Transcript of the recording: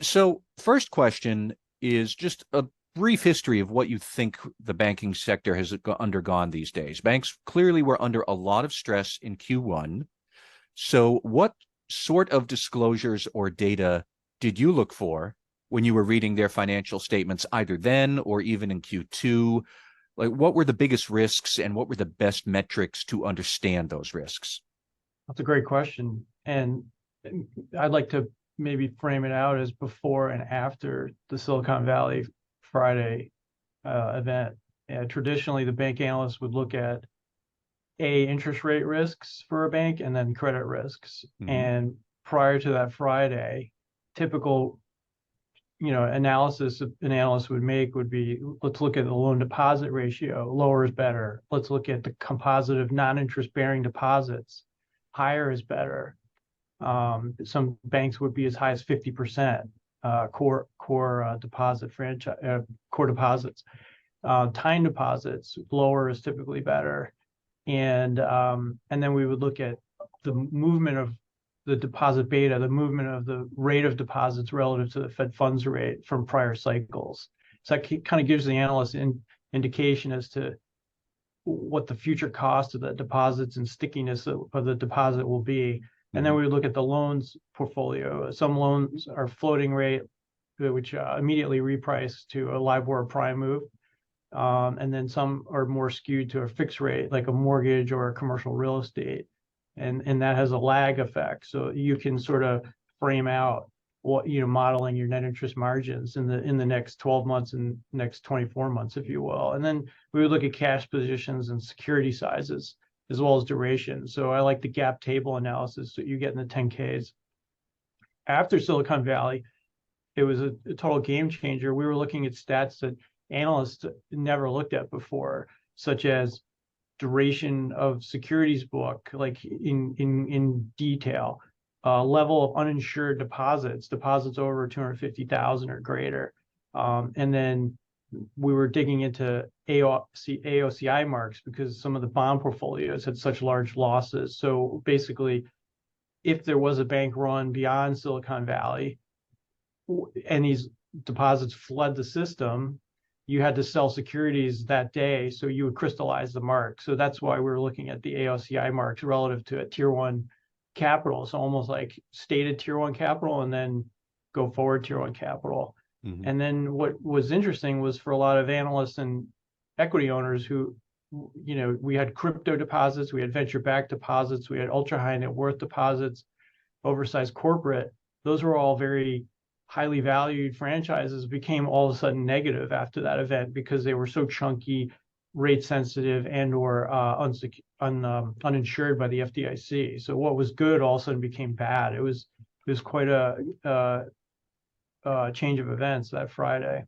So, first question is just a brief history of what you think the banking sector has undergone these days. Banks clearly were under a lot of stress in Q1. So, what sort of disclosures or data did you look for when you were reading their financial statements, either then or even in Q2? Like, what were the biggest risks and what were the best metrics to understand those risks? That's a great question. And I'd like to maybe frame it out as before and after the Silicon Valley Friday event. Traditionally, the bank analysts would look at interest rate risks for a bank and then credit risks. Mm-hmm. And prior to that Friday, typical analysis an analyst would make would be, let's look at the loan deposit ratio, lower is better. Let's look at the composite of non-interest bearing deposits, higher is better. Some banks would be as high as 50% core deposit franchise core deposits. Time deposits, lower is typically better. And then we would look at the movement of the deposit beta, the movement of the rate of deposits relative to the Fed funds rate from prior cycles. So that kind of gives the analyst an indication as to what the future cost of the deposits and stickiness of the deposit will be. And then we would look at the loans portfolio. Some loans are floating rate, which immediately reprice to a LIBOR prime move. And then some are more skewed to a fixed rate, like a mortgage or a commercial real estate. And that has a lag effect. So you can sort of frame out what, modeling your net interest margins in the next 12 months and next 24 months, if you will. And then we would look at cash positions and security sizes as well as duration. So I like the gap table analysis that you get in the 10Ks. After Silicon Valley, it was a total game changer. We were looking at stats that analysts never looked at before, such as duration of securities book, like in detail, level of uninsured deposits over 250,000 or greater. And then we were digging into AOCI marks because some of the bond portfolios had such large losses. So basically, if there was a bank run beyond Silicon Valley and these deposits flood the system, you had to sell securities that day, so you would crystallize the mark. So that's why we were looking at the AOCI marks relative to a tier one capital. So almost like stated tier one capital and then go forward tier one capital. Mm-hmm. And then what was interesting was for a lot of analysts and equity owners who, we had crypto deposits, we had venture-backed deposits, we had ultra high net worth deposits, oversized corporate. Those were all very highly valued franchises, became all of a sudden negative after that event because they were so chunky, rate sensitive, and or uninsured by the FDIC. So what was good all of a sudden became bad. It was quite a change of events that Friday.